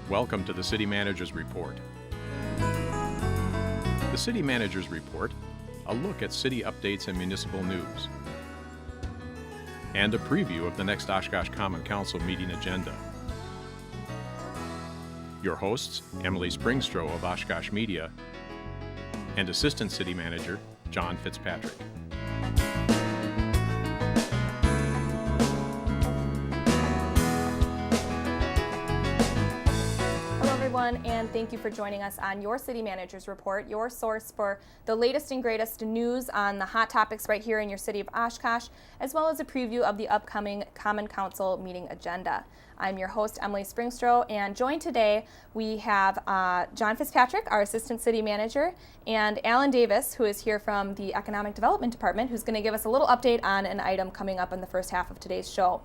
Welcome to the City Manager's Report. The City Manager's Report, a look at city updates and municipal news, and a preview of the next Oshkosh Common Council meeting agenda. Your hosts, Emily Springstroh of Oshkosh Media and Assistant City Manager, John Fitzpatrick. And thank you for joining us on your City Manager's Report, your source for the latest and greatest news on the hot topics right here in your city of Oshkosh, as well as a preview of the upcoming Common Council meeting agenda. I'm your host, Emily Springstroh, and joined today we have John Fitzpatrick, our Assistant City Manager, and Alan Davis, who is here from the Economic Development Department, who's going to give us a little update on an item coming up in the first half of today's show.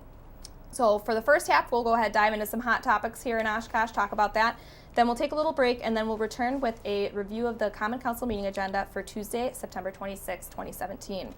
So for the first half, we'll go ahead and dive into some hot topics here in Oshkosh, talk about that. Then we'll take a little break, and then we'll return with a review of the Common Council meeting agenda for Tuesday, September 26, 2017.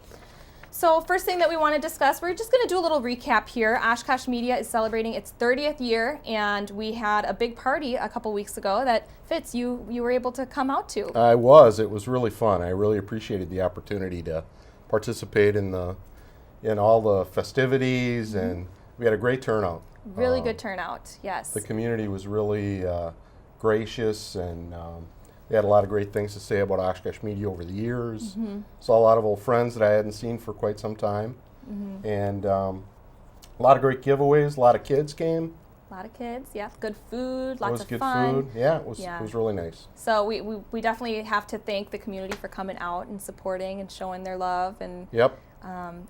So first thing that we want to discuss, we're just going to do a little recap here. Oshkosh Media is celebrating its 30th year, and we had a big party a couple weeks ago that, Fitz, you were able to come out to. I was. It was really fun. I really appreciated the opportunity to participate in all the festivities, and we had a great turnout. Really good turnout, yes. The community was really gracious, and they had a lot of great things to say about Oshkosh Media over the years. Saw a lot of old friends that I hadn't seen for quite some time. And a lot of great giveaways. A lot of kids came. A lot of kids, yeah. Good food, lots of good fun. Food. Yeah, it was really nice. So we definitely have to thank the community for coming out and supporting and showing their love. And yep.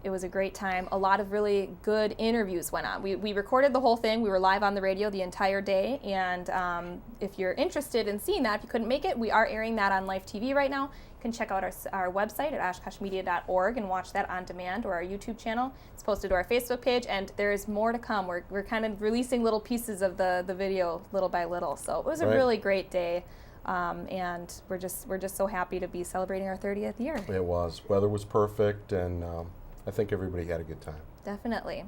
It was a great time. A lot of really good interviews went on. We recorded the whole thing. We were live on the radio the entire day. And if you're interested in seeing that, if you couldn't make it, we are airing that on live TV right now. You can check out our website at oshkoshmedia.org and watch that on demand, or our YouTube channel. It's posted to our Facebook page, and there is more to come. We're kind of releasing little pieces of the video little by little. So it was a really great day. And we're just so happy to be celebrating our 30th year. It was. Weather was perfect, and I think everybody had a good time. Definitely.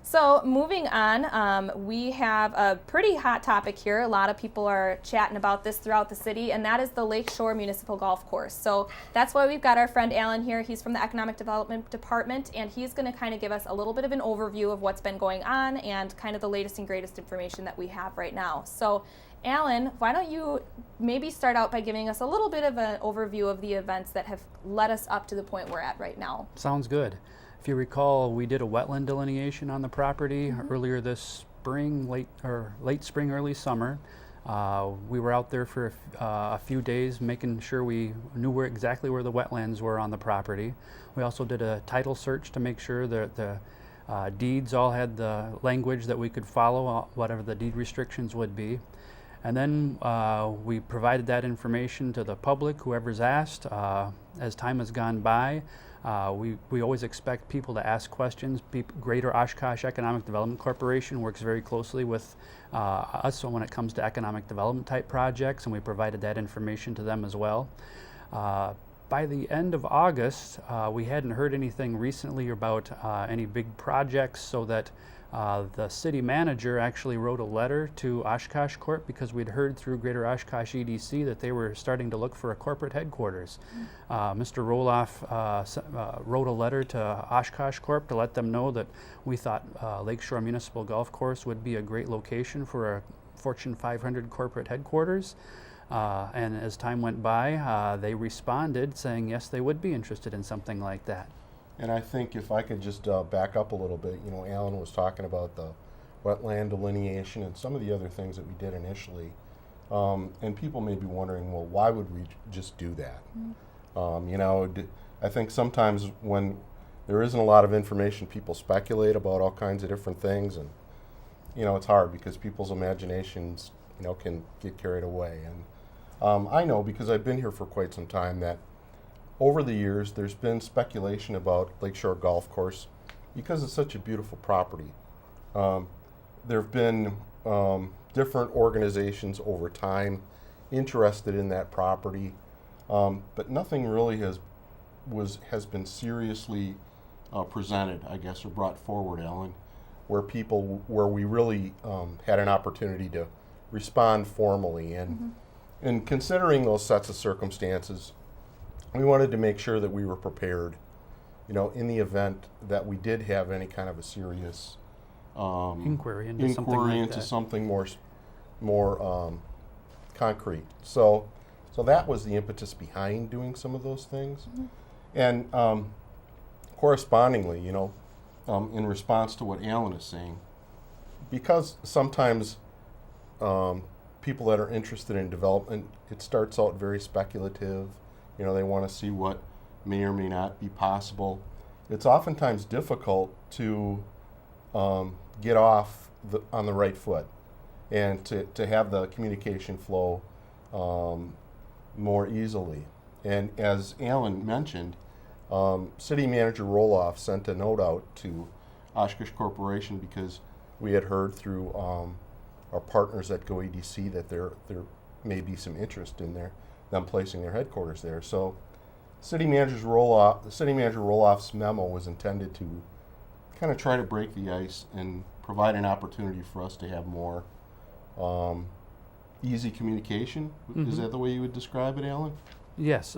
So moving on, we have a pretty hot topic here. A lot of people are chatting about this throughout the city, and that is the Lakeshore Municipal Golf Course. So that's why we've got our friend Alan here. He's from the Economic Development Department, and he's going to kind of give us a little bit of an overview of what's been going on and kind of the latest and greatest information that we have right now. So Alan, why don't you maybe start out by giving us a little bit of an overview of the events that have led us up to the point we're at right now. Sounds good. If you recall, we did a wetland delineation on the property earlier this spring, late spring, early summer. We were out there for a few days making sure we knew exactly where the wetlands were on the property. We also did a title search to make sure that the deeds all had the language that we could follow, whatever the deed restrictions would be. And then we provided that information to the public, whoever's asked. As time has gone by, we always expect people to ask questions. Greater Oshkosh Economic Development Corporation works very closely with us when it comes to economic development type projects, and we provided that information to them as well. By the end of August, we hadn't heard anything recently about any big projects, so that the city manager actually wrote a letter to Oshkosh Corp, because we'd heard through Greater Oshkosh EDC that they were starting to look for a corporate headquarters. Mr. Roloff wrote a letter to Oshkosh Corp to let them know that we thought Lakeshore Municipal Golf Course would be a great location for a Fortune 500 corporate headquarters. And as time went by, they responded saying yes, they would be interested in something like that. And I think if I could just back up a little bit, Alan was talking about the wetland delineation and some of the other things that we did initially. And people may be wondering, well, why would we just do that? I think sometimes when there isn't a lot of information, people speculate about all kinds of different things, and it's hard because people's imaginations can get carried away. And I know, because I've been here for quite some time, that over the years there's been speculation about Lakeshore Golf Course because it's such a beautiful property. There have been different organizations over time interested in that property, but nothing really has been seriously presented, I guess, or brought forward, Ellen, where we really had an opportunity to respond formally. And in considering those sets of circumstances, we wanted to make sure that we were prepared, in the event that we did have any kind of a serious Inquiry into something like that. something more concrete. So that was the impetus behind doing some of those things. And correspondingly, in response to what Alan is saying, because sometimes people that are interested in development, it starts out very speculative. They want to see what may or may not be possible. It's oftentimes difficult to get off on the right foot and to have the communication flow more easily. And as Alan mentioned, City Manager Roloff sent a note out to Oshkosh Corporation because we had heard through our partners at GoEDC that there may be some interest in them placing their headquarters there. So City Manager Roloff's memo was intended to kind of try to break the ice and provide an opportunity for us to have more easy communication. Is that the way you would describe it, Alan? Yes.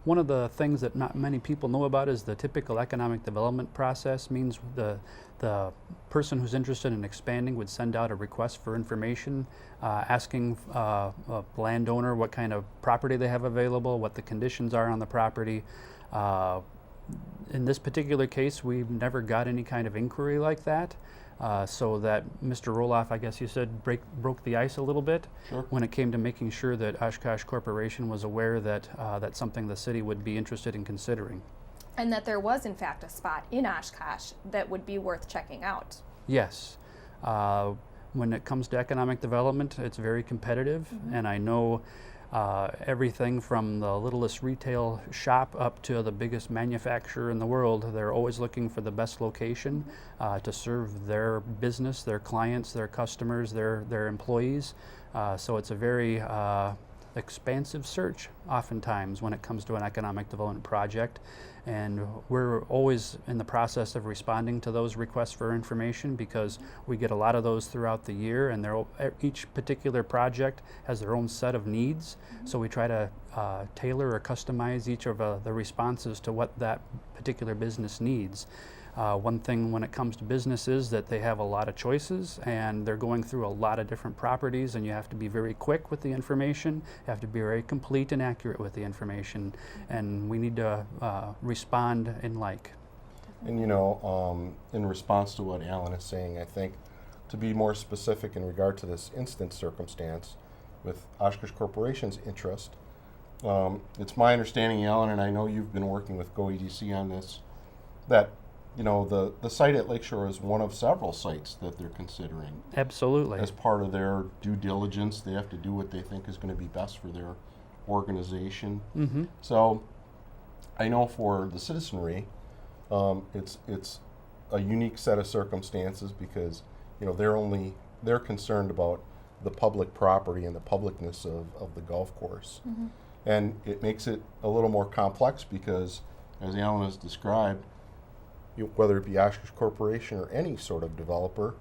One of the things that not many people know about is the typical economic development process means the person who's interested in expanding would send out a request for information asking a landowner what kind of property they have available, what the conditions are on the property. In this particular case, we've never got any kind of inquiry like that. So that Mr. Roloff, I guess you said, broke the ice a little bit. Sure. When it came to making sure that Oshkosh Corporation was aware that that's something the city would be interested in considering. And that there was, in fact, a spot in Oshkosh that would be worth checking out. Yes. When it comes to economic development, it's very competitive, and I know everything from the littlest retail shop up to the biggest manufacturer in the world, they're always looking for the best location to serve their business, their clients, their customers, their employees. So it's a very expansive search oftentimes when it comes to an economic development project. And we're always in the process of responding to those requests for information because we get a lot of those throughout the year, and each particular project has their own set of needs. So we try to tailor or customize each of the responses to what that particular business needs. One thing when it comes to business is that they have a lot of choices and they're going through a lot of different properties, and you have to be very quick with the information. You have to be very complete and accurate with the information, and we need to respond in like. And in response to what Alan is saying, I think to be more specific in regard to this instant circumstance with Oshkosh Corporation's interest, it's my understanding, Alan, and I know you've been working with GoEDC on this, that the site at Lakeshore is one of several sites that they're considering. Absolutely. As part of their due diligence, they have to do what they think is going to be best for their organization. So I know for the citizenry, it's a unique set of circumstances because they're concerned about the public property and the publicness of the golf course. And it makes it a little more complex because, as Alan has described, whether it be Oshkosh Corporation or any sort of developer,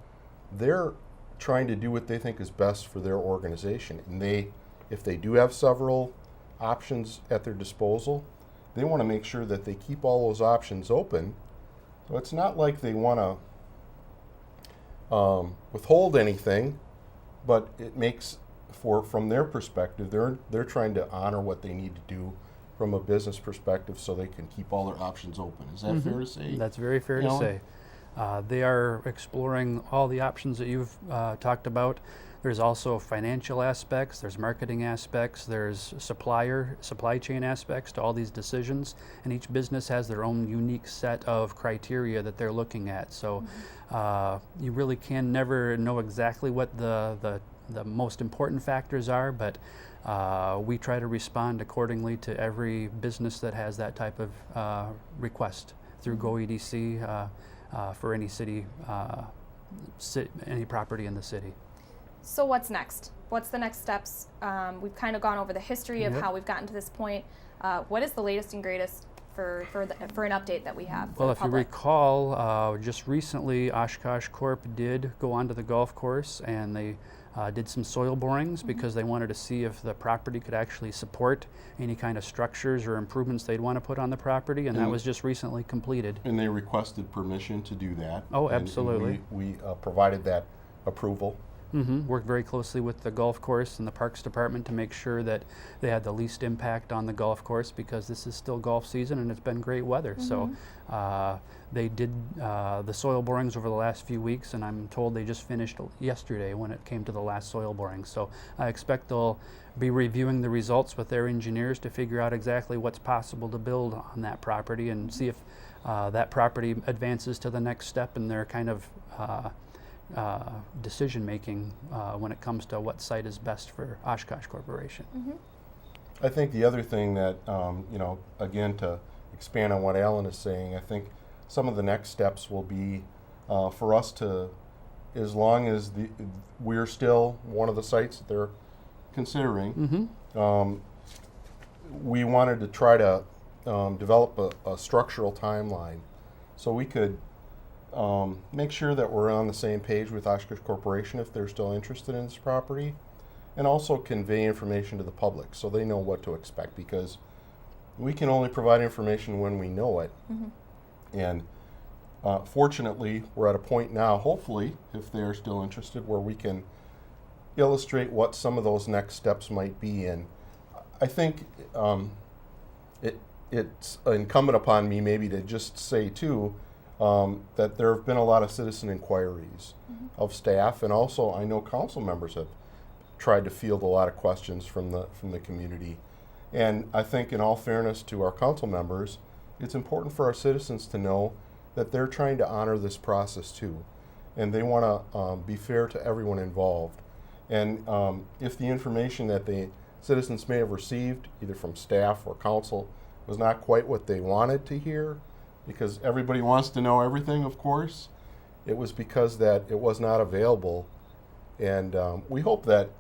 they're trying to do what they think is best for their organization. And if they do have several options at their disposal, they want to make sure that they keep all those options open. So it's not like they want to withhold anything, but it makes from their perspective, they're trying to honor what they need to do from a business perspective so they can keep all their options open. Is that fair to say? That's very fair to say. They are exploring all the options that you've talked about. There's also financial aspects, there's marketing aspects, there's supply chain aspects to all these decisions, and each business has their own unique set of criteria that they're looking at. So you really can never know exactly what the most important factors are, but we try to respond accordingly to every business that has that type of request through GoEDC for any city, any property in the city. So what's next? What's the next steps? We've kind of gone over the history of how we've gotten to this point. What is the latest and greatest for an update that we have for Well, the if you public? recall, just recently Oshkosh Corp did go onto the golf course and they did some soil borings because they wanted to see if the property could actually support any kind of structures or improvements they'd want to put on the property, and that was just recently completed. And they requested permission to do that. Oh, and absolutely. we provided that approval. Worked very closely with the golf course and the Parks Department to make sure that they had the least impact on the golf course because this is still golf season and it's been great weather. So they did the soil borings over the last few weeks, and I'm told they just finished yesterday when it came to the last soil boring. So I expect they'll be reviewing the results with their engineers to figure out exactly what's possible to build on that property and see if that property advances to the next step in their kind of decision making when it comes to what site is best for Oshkosh Corporation. I think the other thing that, again, to expand on what Alan is saying, I think some of the next steps will be for us to, as long as we're still one of the sites that they're considering, we wanted to try to develop a structural timeline so we could make sure that we're on the same page with Oshkosh Corporation if they're still interested in this property, and also convey information to the public so they know what to expect, because we can only provide information when we know it. And fortunately, we're at a point now, hopefully, if they're still interested, where we can illustrate what some of those next steps might be. And I think it's incumbent upon me maybe to just say too, that there have been a lot of citizen inquiries of staff, and also I know council members have tried to field a lot of questions from the community. And I think, in all fairness to our council members, it's important for our citizens to know that they're trying to honor this process too, and they want to be fair to everyone involved. And if the information that the citizens may have received, either from staff or council, was not quite what they wanted to hear, because everybody wants to know everything, of course, it was because that it was not available. And we hope that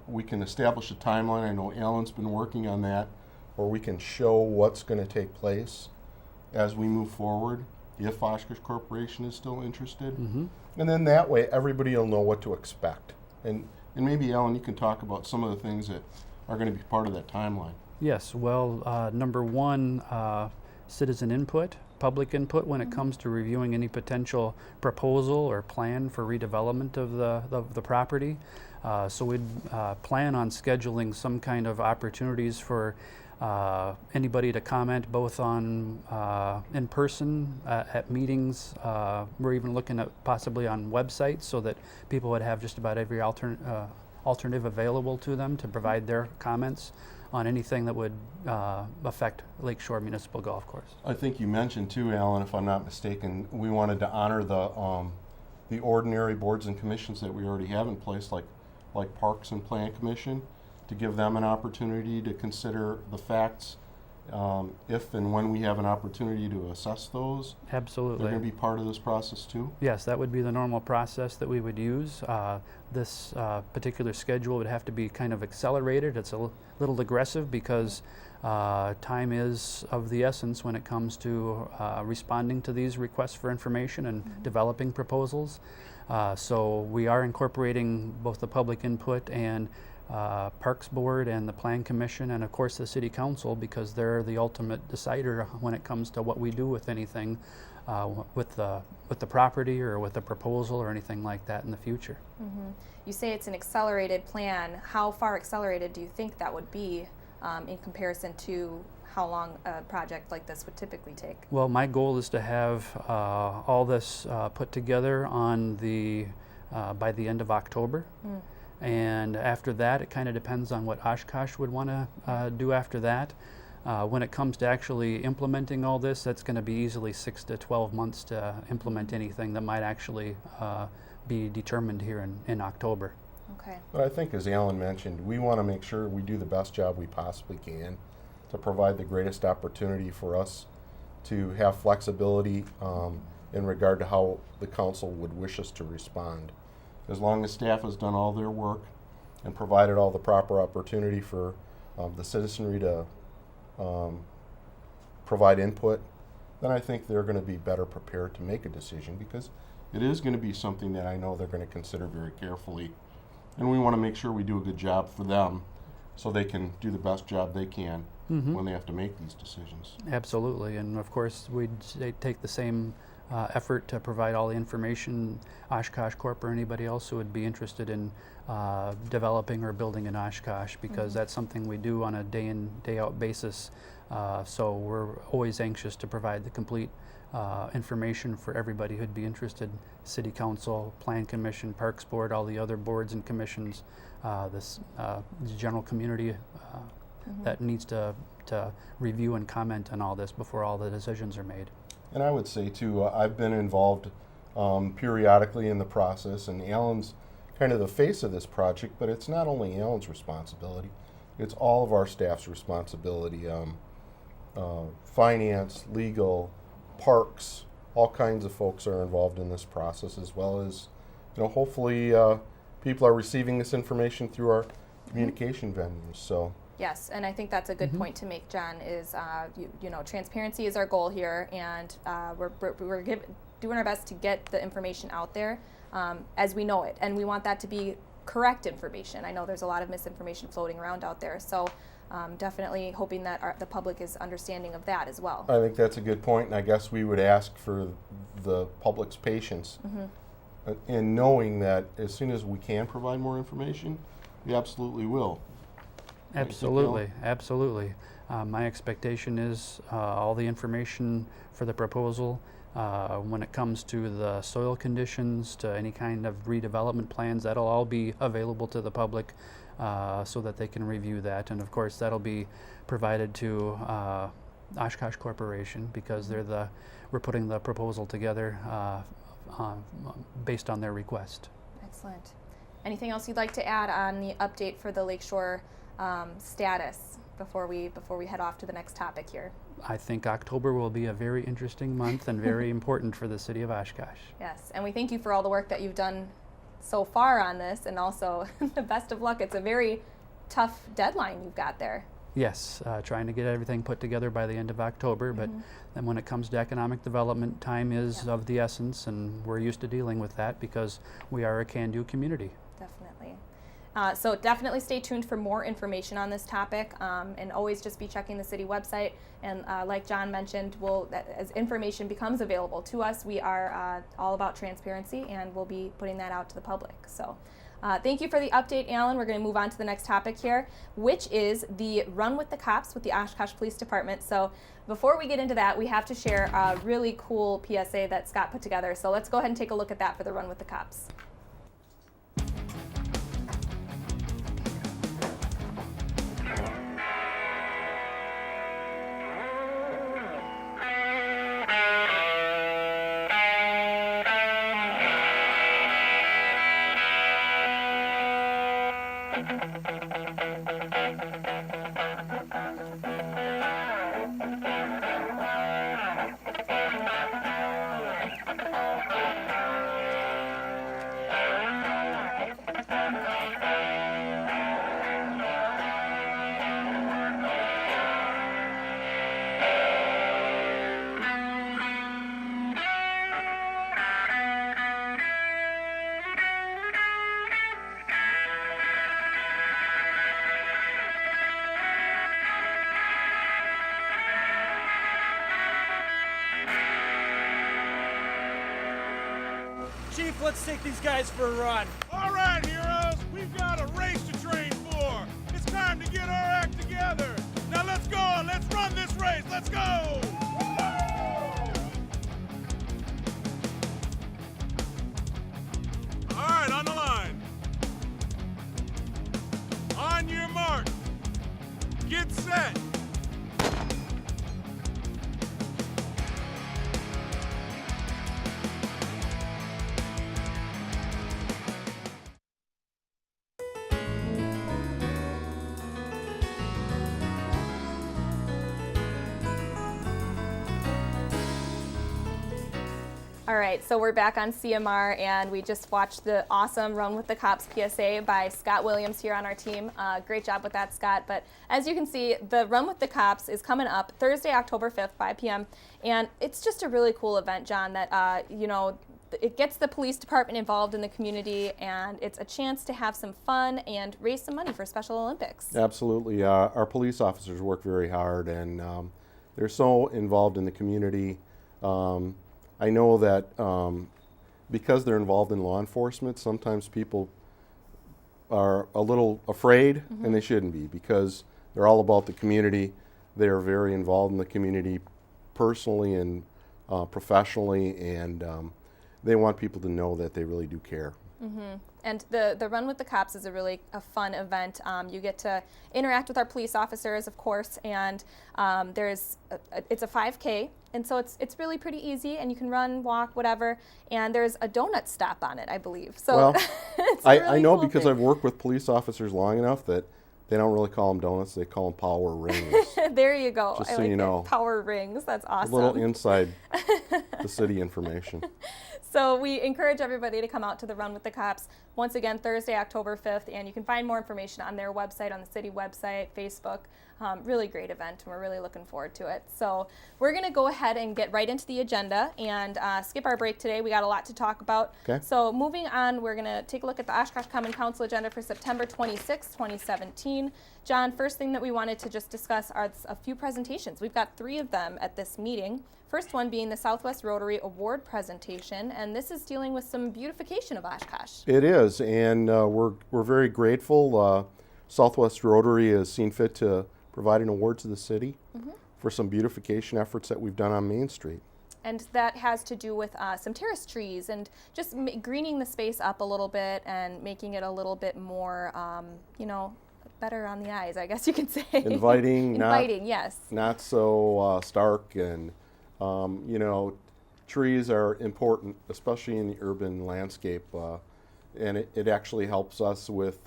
we can establish a timeline. I know Alan's been working on that, where we can show what's going to take place as we move forward, if Oshkosh Corporation is still interested. And then that way everybody will know what to expect. And maybe, Alan, you can talk about some of the things that are going to be part of that timeline. Yes, well, number one, citizen input, public input when it comes to reviewing any potential proposal or plan for redevelopment of the property. So we'd plan on scheduling some kind of opportunities for anybody to comment, both on in person at meetings. We're even looking at possibly on websites so that people would have just about every alternative available to them to provide their comments on anything that would affect Lakeshore Municipal Golf Course. I think you mentioned too, Alan, if I'm not mistaken, we wanted to honor the ordinary boards and commissions that we already have in place, like Parks and Plan Commission, to give them an opportunity to consider the facts if and when we have an opportunity to assess those. Absolutely. They're going to be part of this process too? Yes, that would be the normal process that we would use. This particular schedule would have to be kind of accelerated. It's a little aggressive because time is of the essence when it comes to responding to these requests for information and developing proposals. So we are incorporating both the public input and Parks Board and the Plan Commission, and of course the City Council, because they're the ultimate decider when it comes to what we do with anything with the property or with a proposal or anything like that in the future. You say it's an accelerated plan. How far accelerated do you think that would be in comparison to how long a project like this would typically take? Well, my goal is to have all this put together on by the end of October. And after that, it kind of depends on what Oshkosh would want to do after that. When it comes to actually implementing all this, that's going to be easily 6 to 12 months to implement anything that might actually be determined here in October. Okay. But I think, as Alan mentioned, we want to make sure we do the best job we possibly can to provide the greatest opportunity for us to have flexibility in regard to how the council would wish us to respond. As long as staff has done all their work and provided all the proper opportunity for the citizenry to provide input, then I think they're going to be better prepared to make a decision, because it is going to be something that I know they're going to consider very carefully. And we want to make sure we do a good job for them so they can do the best job they can when they have to make these decisions. Absolutely, and of course we'd take the same effort to provide all the information Oshkosh Corp or anybody else who would be interested in developing or building in Oshkosh, because that's something we do on a day in, day out basis. So we're always anxious to provide the complete information for everybody who'd be interested: City Council, Plan Commission, Parks Board, all the other boards and commissions, this general community that needs to review and comment on all this before all the decisions are made. And I would say too, I've been involved periodically in the process, and Alan's kind of the face of this project, but it's not only Alan's responsibility, it's all of our staff's responsibility. Finance, legal, parks, all kinds of folks are involved in this process, as well as, hopefully people are receiving this information through our communication venues. So. Yes, and I think that's a good point to make, John, is, transparency is our goal here, and we're doing our best to get the information out there as we know it, and we want that to be correct information. I know there's a lot of misinformation floating around out there, so definitely hoping that the public is understanding of that as well. I think that's a good point, and I guess we would ask for the public's patience in knowing that as soon as we can provide more information, we absolutely will. Absolutely, absolutely. My expectation is all the information for the proposal, when it comes to the soil conditions, to any kind of redevelopment plans, that'll all be available to the public so that they can review that. And of course, that'll be provided to Oshkosh Corporation, because we're putting the proposal together based on their request. Excellent. Anything else you'd like to add on the update for the Lakeshore status before we head off to the next topic here? I think October will be a very interesting month and very important for the city of Oshkosh. Yes, and we thank you for all the work that you've done so far on this, and also the best of luck. It's a very tough deadline you've got there. Yes, trying to get everything put together by the end of October, but then when it comes to economic development, time is of the essence, and we're used to dealing with that because we are a can-do community. Definitely. So definitely stay tuned for more information on this topic, and always just be checking the city website. And like John mentioned, as information becomes available to us, we are all about transparency, and we'll be putting that out to the public. So thank you for the update, Alan. We're going to move on to the next topic here, which is the Run with the Cops with the Oshkosh Police Department. So before we get into that, we have to share a really cool PSA that Scott put together. So let's go ahead and take a look at that for the Run with the Cops. Chief, let's take these guys for a run. All right, heroes, we've got a race to train for. It's time to get our act together. Now let's go on, let's run this race, let's go! All right, on the line. On your mark. Get set. All right, so we're back on CMR, and we just watched the awesome Run with the Cops PSA by Scott Williams here on our team. Great job with that, Scott. But as you can see, the Run with the Cops is coming up Thursday, October 5th, 5 p.m. And it's just a really cool event, John, that, it gets the police department involved in the community, and it's a chance to have some fun and raise some money for Special Olympics. Absolutely. Our police officers work very hard, and they're so involved in the community. I know that because they're involved in law enforcement, sometimes people are a little afraid, and they shouldn't be, because they're all about the community. They're very involved in the community personally and professionally, and they want people to know that they really do care. And the Run with the Cops is a fun event. You get to interact with our police officers, of course, and it's a 5K, and so it's really pretty easy, and you can run, walk, whatever. And there's a donut stop on it, I believe. So well, it's a really I know cool because thing. I've worked with police officers long enough that they don't really call them donuts; they call them power rings. There you go. Just I so like you know. it. Power rings. That's A awesome. little inside the city information. So we encourage everybody to come out to the Run with the Cops, once again, Thursday, October 5th, and you can find more information on their website, on the city website, Facebook. Really great event, and we're really looking forward to it. So we're going to go ahead and get right into the agenda and skip our break today. We got a lot to talk about. Okay. So moving on, we're going to take a look at the Oshkosh Common Council agenda for September 26, 2017. John, first thing that we wanted to just discuss are a few presentations. We've got 3 of them at this meeting. First one being the Southwest Rotary Award presentation, and this is dealing with some beautification of Oshkosh. It is, and we're very grateful. Southwest Rotary has seen fit to provide an award to the city for some beautification efforts that we've done on Main Street. And that has to do with some terrace trees and just greening the space up a little bit and making it a little bit more, better on the eyes, I guess you could say. Inviting, yes. Not so stark, and trees are important, especially in the urban landscape, and it actually helps us with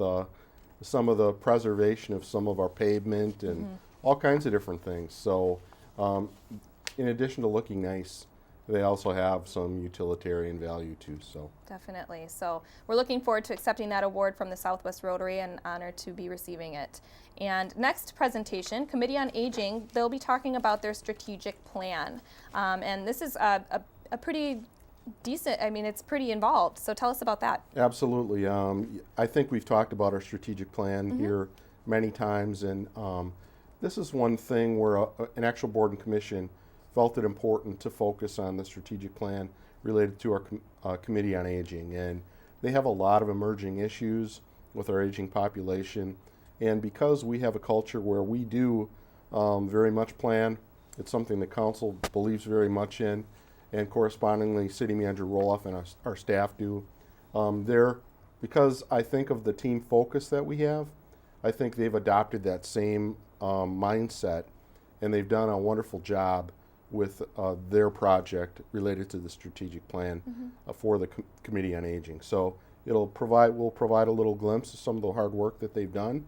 some of the preservation of some of our pavement and all kinds of different things. So in addition to looking nice, they also have some utilitarian value too. So Definitely. So we're looking forward to accepting that award from the Southwest Rotary and honored to be receiving it. And next presentation, Committee on Aging, they'll be talking about their strategic plan. And this is a pretty decent, it's pretty involved. So tell us about that. absolutely. I think we've talked about our strategic plan here many times, and this is one thing where an actual board and commission felt it important to focus on the strategic plan related to our Committee on Aging. And they have a lot of emerging issues with our aging population. And because we have a culture where we do very much plan, it's something the council believes very much in, and correspondingly City Manager Roloff and our staff do. Because I think of the team focus that we have, I think they've adopted that same mindset, and they've done a wonderful job with their project related to the strategic plan for the Committee on Aging. So we'll provide a little glimpse of some of the hard work that they've done,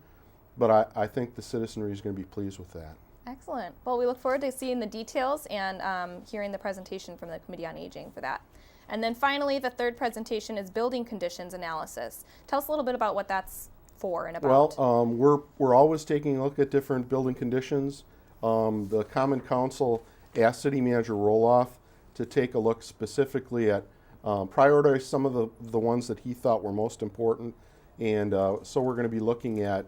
but I think the citizenry is going to be pleased with that. Excellent. Well, we look forward to seeing the details and hearing the presentation from the Committee on Aging for that. And then finally, the third presentation is building conditions analysis. Tell us a little bit about what that's for and about. Well, we're always taking a look at different building conditions. The Common Council asked City Manager Roloff to take a look specifically at prioritize some of the ones that he thought were most important, and so we're going to be looking at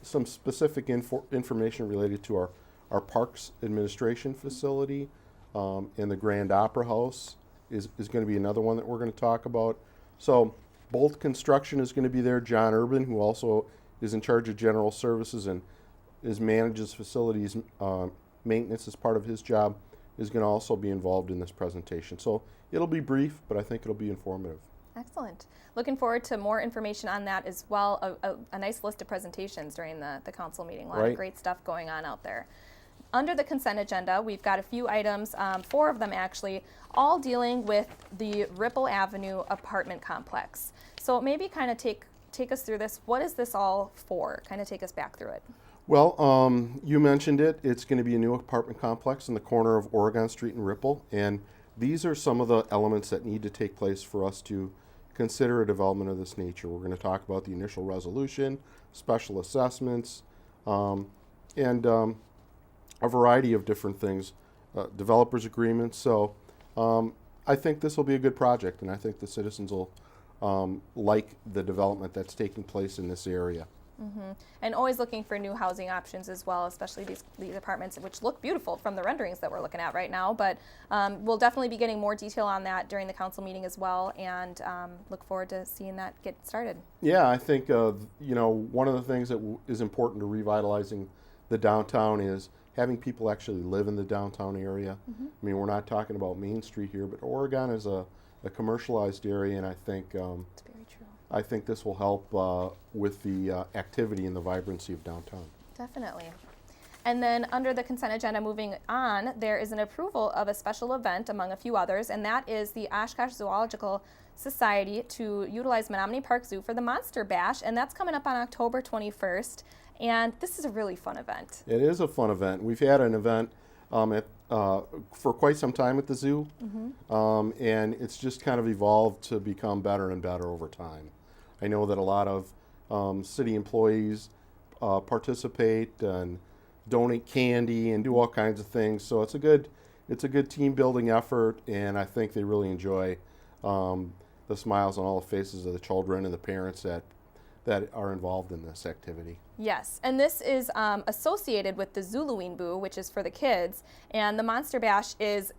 some specific information related to our Parks Administration facility, and the Grand Opera House is going to be another one that we're going to talk about. So both construction is going to be there. John Urban, who also is in charge of general services and manages facilities maintenance as part of his job, is going to also be involved in this presentation. So it'll be brief, but I think it'll be informative. Excellent. Looking forward to more information on that as well. A nice list of presentations during the council meeting. A lot of great stuff going on out there. Under the consent agenda, we've got a few items, 4 of them actually, all dealing with the Ripple Avenue apartment complex. So maybe kind of take us through this. What is this all for? Kind of take us back through it. Well, you mentioned it. It's going to be a new apartment complex in the corner of Oregon Street and Ripple, and these are some of the elements that need to take place for us to consider a development of this nature. We're going to talk about the initial resolution, special assessments, and a variety of different things, developers agreements. So I think this will be a good project, and I think the citizens will like the development that's taking place in this area. And always looking for new housing options as well, especially these apartments, which look beautiful from the renderings that we're looking at right now. But we'll definitely be getting more detail on that during the council meeting as well, and look forward to seeing that get started. Yeah, I think one of the things that is important to revitalizing the downtown is having people actually live in the downtown area. I mean, we're not talking about Main Street here, but Oregon is a commercialized area, and I think It's very true. I think this will help with the activity and the vibrancy of downtown. Definitely. And then under the consent agenda, moving on, there is an approval of a special event among a few others, and that is the Oshkosh Zoological Society to utilize Menominee Park Zoo for the Monster Bash, and that's coming up on October 21st. And this is a really fun event. It is a fun event. We've had an event for quite some time at the zoo, and it's just kind of evolved to become better and better over time. I know that a lot of city employees participate and donate candy and do all kinds of things. So it's a good team building effort, and I think they really enjoy the smiles on all the faces of the children and the parents that are involved in this activity. Yes, and this is associated with the Zulaween Boo, which is for the kids, and the Monster Bash is,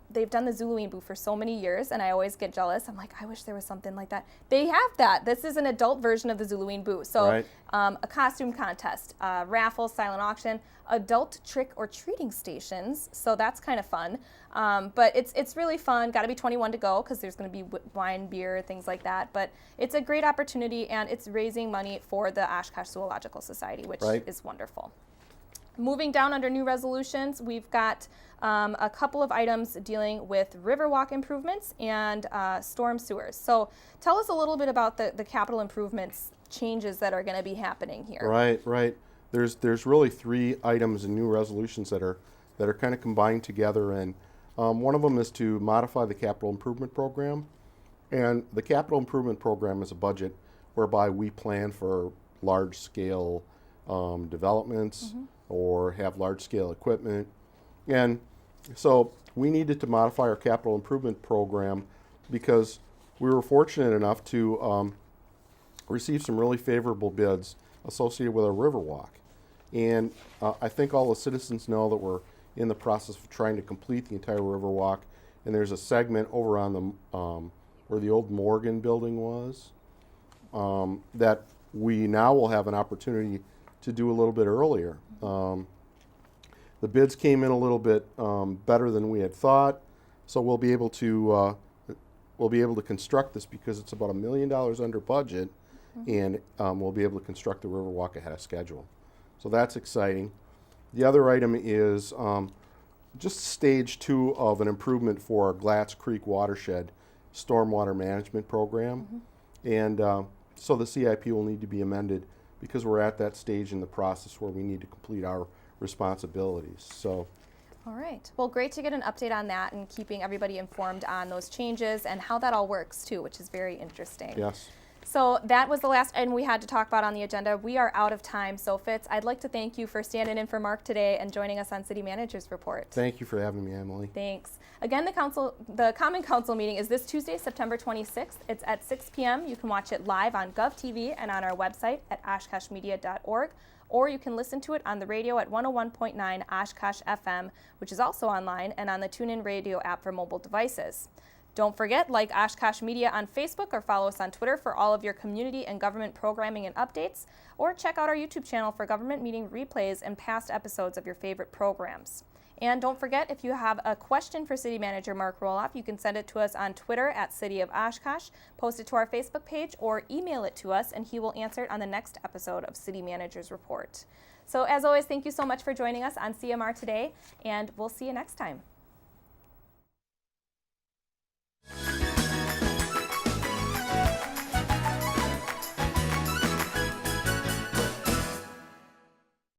they've done the Zulaween Boo for so many years, and I always get jealous. I'm like, I wish there was something like that. They have that. This is an adult version of the Zulaween Boo. So Right. A costume contest, raffle, silent auction, adult trick or treating stations. So that's kind of fun. But it's really fun. Got to be 21 to go because there's going to be wine, beer, things like that. But it's a great opportunity, and it's raising money for the Oshkosh Zoological Society, which Right. is wonderful. Moving down under new resolutions, we've got a couple of items dealing with Riverwalk improvements and storm sewers. So tell us a little bit about the capital improvements changes that are going to be happening here. Right. There's really 3 items in new resolutions that are kind of combined together, and one of them is to modify the capital improvement program. And the capital improvement program is a budget whereby we plan for large scale developments or have large scale equipment. And so we needed to modify our capital improvement program because we were fortunate enough to receive some really favorable bids associated with our Riverwalk. And I think all the citizens know that we're in the process of trying to complete the entire Riverwalk. And there's a segment over on the where the old Morgan building was that we now will have an opportunity to do a little bit earlier. The bids came in a little bit better than we had thought, so we'll be able to construct this because it's about $1 million under budget, and we'll be able to construct the Riverwalk ahead of schedule. So that's exciting. The other item is just stage 2 of an improvement for our Glatz Creek watershed stormwater management program, and so the CIP will need to be amended because we're at that stage in the process where we need to complete our responsibilities. So, All right. Well, great to get an update on that and keeping everybody informed on those changes and how that all works too, which is very interesting. yes. So that was the last item we had to talk about on the agenda. We are out of time. So Fitz, I'd like to thank you for standing in for Mark today and joining us on City Manager's Report. Thank you for having me, Emily. Thanks. Again, the Common Council meeting is this Tuesday, September 26th. It's at 6 p.m. You can watch it live on GovTV and on our website at oshkoshmedia.org, or you can listen to it on the radio at 101.9 Oshkosh FM, which is also online, and on the TuneIn Radio app for mobile devices. Don't forget, like Oshkosh Media on Facebook or follow us on Twitter for all of your community and government programming and updates, or check out our YouTube channel for government meeting replays and past episodes of your favorite programs. And don't forget, if you have a question for City Manager Mark Roloff, you can send it to us on Twitter at City of Oshkosh, post it to our Facebook page, or email it to us, and he will answer it on the next episode of City Manager's Report. So as always, thank you so much for joining us on CMR today, and we'll see you next time.